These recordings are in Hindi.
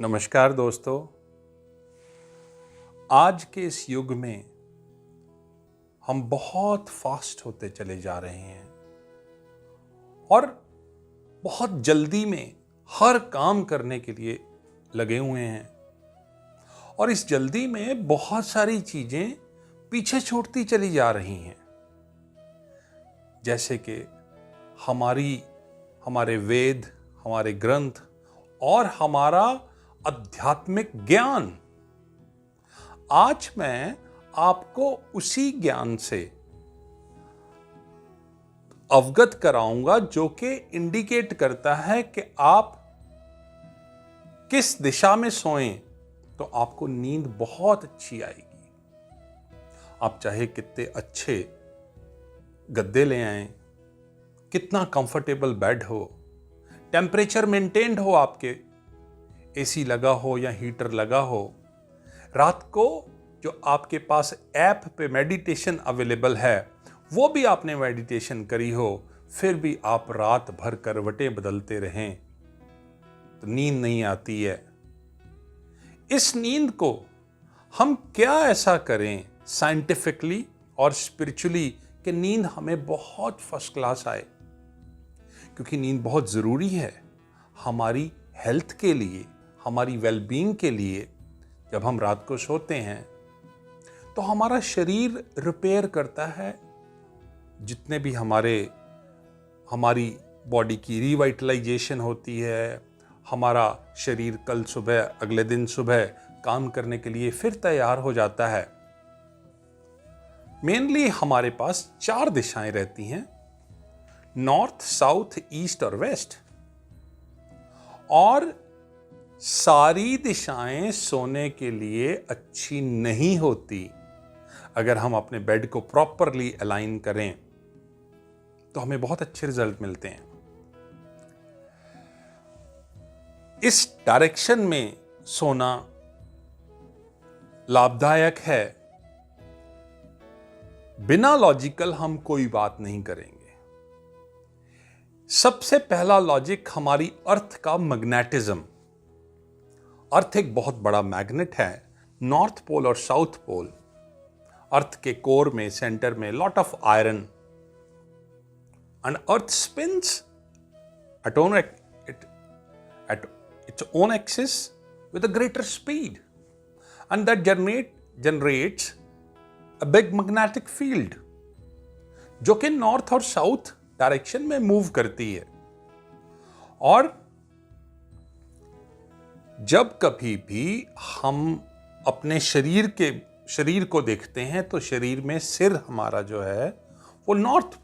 नमस्कार दोस्तों। आज के इस युग में हम बहुत फास्ट होते चले जा रहे हैं और बहुत जल्दी में हर काम करने के लिए लगे हुए हैं और इस जल्दी में बहुत सारी चीजें पीछे छूटती चली जा रही हैं। जैसे कि हमारे वेद, हमारे ग्रंथ और हमारा आध्यात्मिक ज्ञान। आज मैं आपको उसी ज्ञान से अवगत कराऊंगा जो कि इंडिकेट करता है कि आप किस दिशा में सोएं तो आपको नींद बहुत अच्छी आएगी। आप चाहे कितने अच्छे गद्दे ले आएं, कितना कंफर्टेबल बेड हो, टेम्परेचर मेंटेन्ड हो, आपके एसी लगा हो या हीटर लगा हो, रात को जो आपके पास ऐप पे मेडिटेशन अवेलेबल है वो भी आपने मेडिटेशन करी हो, फिर भी आप रात भर करवटें बदलते रहें तो नींद नहीं आती है। इस नींद को हम क्या ऐसा करें साइंटिफिकली और स्पिरिचुअली कि नींद हमें बहुत फर्स्ट क्लास आए, क्योंकि नींद बहुत जरूरी है हमारी हेल्थ के लिए, हमारी वेलबींग के लिए। जब हम रात को सोते हैं तो हमारा शरीर रिपेयर करता है, जितने भी हमारी बॉडी की रिवाइटलाइजेशन होती है, हमारा शरीर कल सुबह, अगले दिन सुबह काम करने के लिए फिर तैयार हो जाता है। मेनली हमारे पास 4 दिशाएं रहती हैं, नॉर्थ, साउथ, ईस्ट और वेस्ट। और सारी दिशाएं सोने के लिए अच्छी नहीं होती। अगर हम अपने बेड को प्रॉपरली अलाइन करें तो हमें बहुत अच्छे रिजल्ट मिलते हैं। इस डायरेक्शन में सोना लाभदायक है। बिना लॉजिकल हम कोई बात नहीं करेंगे। सबसे पहला लॉजिक हमारी अर्थ का मैग्नेटिज्म। अर्थ एक बहुत बड़ा मैग्नेट है, नॉर्थ पोल और साउथ पोल। अर्थ के कोर में, सेंटर में lot of iron and earth spins at its own axis with a greater speed, and that generates a big magnetic field जो कि नॉर्थ और साउथ डायरेक्शन में मूव करती है। और जब कभी भी हम अपने शरीर को देखते हैं तो शरीर में सिर हमारा जो है वो नॉर्थ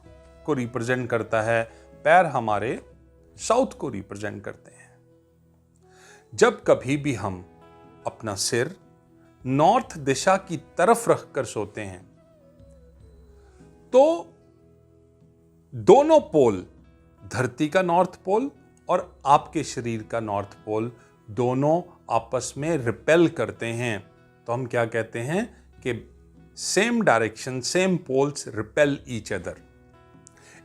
को रिप्रेजेंट करता है, पैर हमारे साउथ को रिप्रेजेंट करते हैं। जब कभी भी हम अपना सिर नॉर्थ दिशा की तरफ रखकर सोते हैं तो दोनों पोल, धरती का नॉर्थ पोल और आपके शरीर का नॉर्थ पोल, दोनों आपस में रिपेल करते हैं। तो हम क्या कहते हैं कि same direction, same poles repel each other.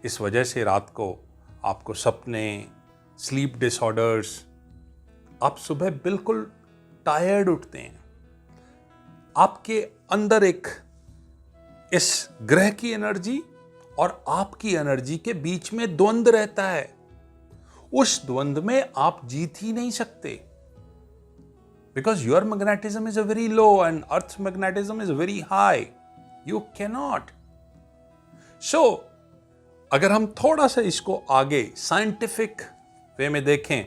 इस वजह से रात को आपको सपने, स्लीप डिसऑर्डर्स, आप सुबह बिल्कुल टायर्ड उठते हैं। आपके अंदर इस ग्रह की एनर्जी और आपकी एनर्जी के बीच में द्वंद रहता है। उस द्वंद में आप जीत ही नहीं सकते, because your magnetism is a very low and earth's magnetism is very high. You cannot. So, अगर हम थोड़ा सा इसको आगे साइंटिफिक वे में देखें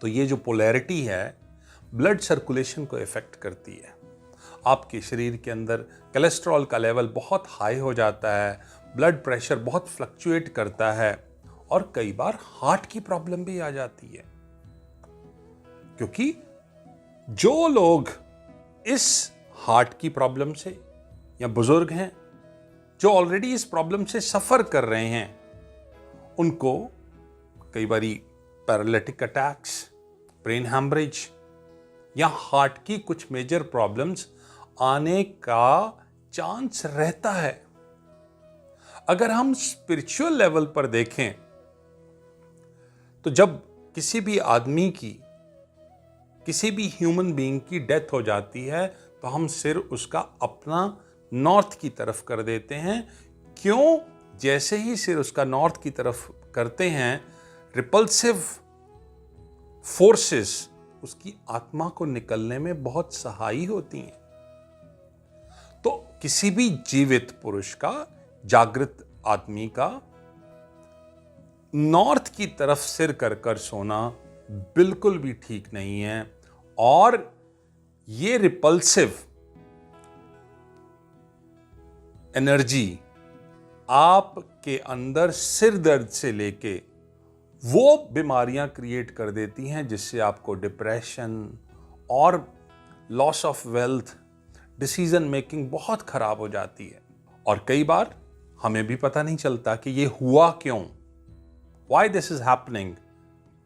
तो ये जो पोलैरिटी है ब्लड सर्कुलेशन को इफेक्ट करती है। आपके शरीर के अंदर कोलेस्ट्रॉल का लेवल बहुत हाई हो जाता है, ब्लड प्रेशर बहुत फ्लक्चुएट करता है और कई बार हार्ट की प्रॉब्लम भी आ जाती है। क्योंकि जो लोग इस हार्ट की प्रॉब्लम से, या बुजुर्ग हैं जो ऑलरेडी इस प्रॉब्लम से सफर कर रहे हैं, उनको कई बारी पैरालिटिक अटैक्स, ब्रेन हैमरेज या हार्ट की कुछ मेजर प्रॉब्लम्स आने का चांस रहता है। अगर हम स्पिरिचुअल लेवल पर देखें तो जब किसी भी आदमी की किसी भी ह्यूमन बीइंग की डेथ हो जाती है तो हम सिर उसका अपना नॉर्थ की तरफ कर देते हैं। क्यों? जैसे ही सिर उसका नॉर्थ की तरफ करते हैं, रिपल्सिव फोर्सेस उसकी आत्मा को निकलने में बहुत सहायी होती हैं। तो किसी भी जीवित पुरुष का, जागृत आदमी का नॉर्थ की तरफ सिर कर कर सोना बिल्कुल भी ठीक नहीं है। और ये रिपल्सिव एनर्जी आपके अंदर सिर दर्द से लेके वो बीमारियां क्रिएट कर देती हैं जिससे आपको डिप्रेशन और loss of wealth, decision making बहुत खराब हो जाती है। और कई बार हमें भी पता नहीं चलता कि ये हुआ क्यों, why this is happening,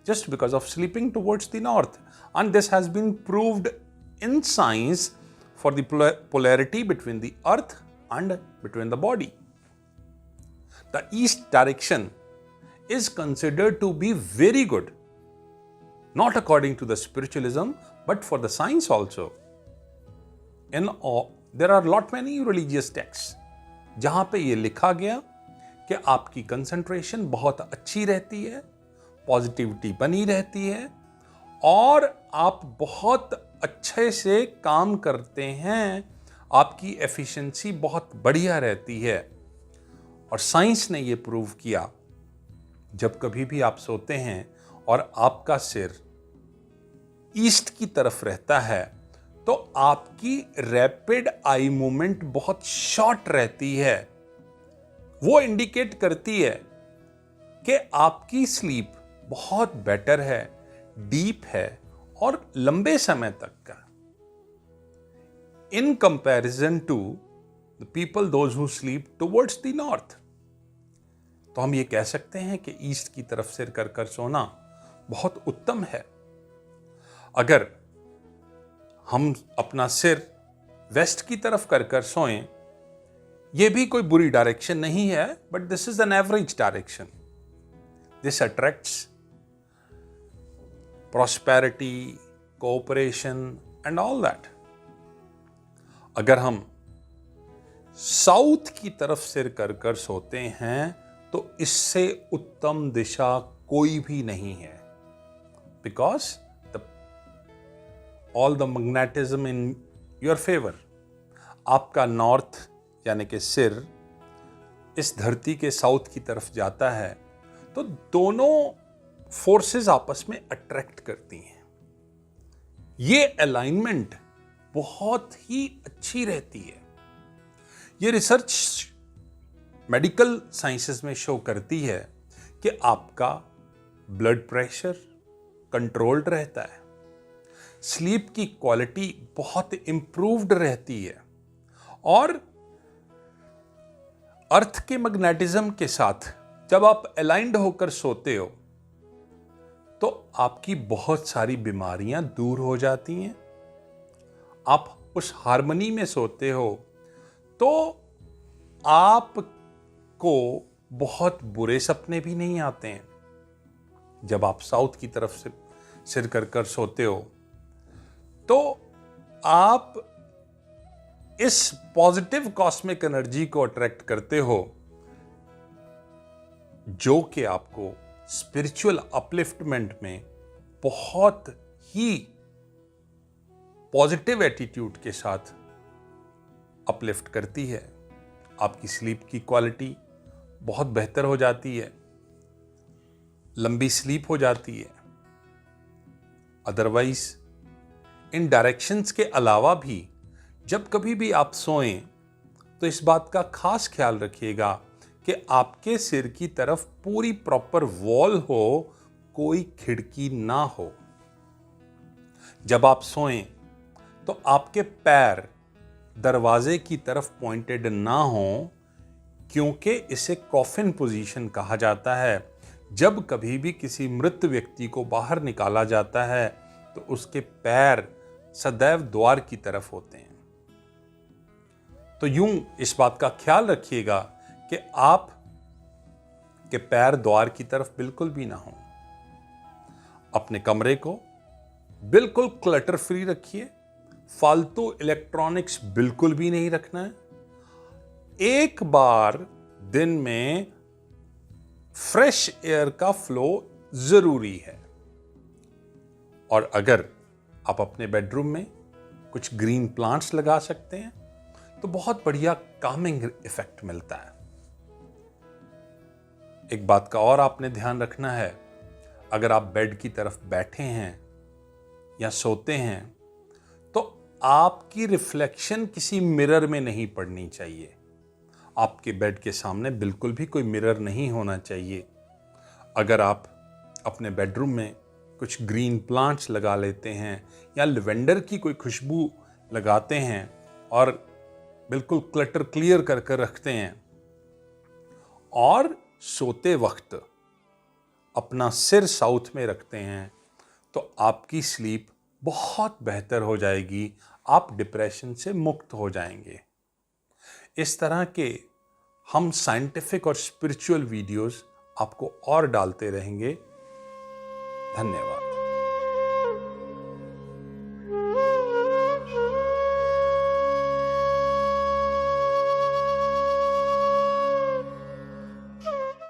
just because of sleeping towards the north. And this has been proved in science for the polarity between the earth and between the body. The east direction is considered to be very good, not according to the spiritualism, but for the science also. There are lot many religious texts जहां पे ये लिखा गया कि आपकी कंसंट्रेशन बहुत अच्छी रहती है, पॉजिटिविटी बनी रहती है और आप बहुत अच्छे से काम करते हैं, आपकी एफिशिएंसी बहुत बढ़िया रहती है। और साइंस ने ये प्रूव किया, जब कभी भी आप सोते हैं और आपका सिर ईस्ट की तरफ रहता है तो आपकी रैपिड आई मूवमेंट बहुत शॉर्ट रहती है। वो इंडिकेट करती है कि आपकी स्लीप बहुत बेटर है, डीप है और लंबे समय तक का, in comparison to the people those who sleep towards the north. तो हम ये कह सकते हैं कि ईस्ट की तरफ सिर कर कर सोना बहुत उत्तम है। अगर हम अपना सिर वेस्ट की तरफ कर कर सोएं, यह भी कोई बुरी डायरेक्शन नहीं है, but this is an average direction. This attracts prosperity, cooperation and all that. अगर हम साउथ की तरफ सिर कर कर सोते हैं तो इससे उत्तम दिशा कोई भी नहीं है, because all the magnetism in your favour. आपका नॉर्थ यानी कि सिर इस धरती के साउथ की तरफ जाता है तो दोनों फोर्सेस आपस में अट्रैक्ट करती हैं। ये अलाइनमेंट बहुत ही अच्छी रहती है। ये रिसर्च मेडिकल साइंसेस में शो करती है कि आपका ब्लड प्रेशर कंट्रोल्ड रहता है, स्लीप की क्वालिटी बहुत इंप्रूव्ड रहती है और अर्थ के मैग्नेटिज्म के साथ जब आप अलाइंड होकर सोते हो तो आपकी बहुत सारी बीमारियां दूर हो जाती हैं। आप उस हार्मनी में सोते हो तो आपको बहुत बुरे सपने भी नहीं आते हैं। जब आप साउथ की तरफ से सिर कर कर सोते हो तो आप इस पॉजिटिव कॉस्मिक एनर्जी को अट्रैक्ट करते हो जो कि आपको स्पिरिचुअल अपलिफ्टमेंट में बहुत ही पॉजिटिव एटीट्यूड के साथ अपलिफ्ट करती है। आपकी स्लीप की क्वालिटी बहुत बेहतर हो जाती है, लंबी स्लीप हो जाती है। अदरवाइज इन डायरेक्शंस के अलावा भी जब कभी भी आप सोएं तो इस बात का खास ख्याल रखिएगा कि आपके सिर की तरफ पूरी प्रॉपर वॉल हो, कोई खिड़की ना हो। जब आप सोएं तो आपके पैर दरवाजे की तरफ पॉइंटेड ना हो, क्योंकि इसे कॉफिन पोजीशन कहा जाता है। जब कभी भी किसी मृत व्यक्ति को बाहर निकाला जाता है तो उसके पैर सदैव द्वार की तरफ होते हैं। तो यूं इस बात का ख्याल रखिएगा कि आप के पैर द्वार की तरफ बिल्कुल भी ना हो। अपने कमरे को बिल्कुल क्लटर फ्री रखिए, फालतू इलेक्ट्रॉनिक्स बिल्कुल भी नहीं रखना है। एक बार दिन में फ्रेश एयर का फ्लो जरूरी है। और अगर आप अपने बेडरूम में कुछ ग्रीन प्लांट्स लगा सकते हैं तो बहुत बढ़िया कामिंग इफेक्ट मिलता है। एक बात का और आपने ध्यान रखना है, अगर आप बेड की तरफ बैठे हैं या सोते हैं तो आपकी रिफ्लेक्शन किसी मिरर में नहीं पड़नी चाहिए। आपके बेड के सामने बिल्कुल भी कोई मिरर नहीं होना चाहिए। अगर आप अपने बेडरूम में कुछ ग्रीन प्लांट्स लगा लेते हैं या लेवेंडर की कोई खुशबू लगाते हैं और बिल्कुल क्लटर क्लियर कर कर रखते हैं और सोते वक्त अपना सिर साउथ में रखते हैं तो आपकी स्लीप बहुत बेहतर हो जाएगी, आप डिप्रेशन से मुक्त हो जाएंगे। इस तरह के हम साइंटिफिक और स्पिरिचुअल वीडियोस आपको और डालते रहेंगे। धन्यवाद।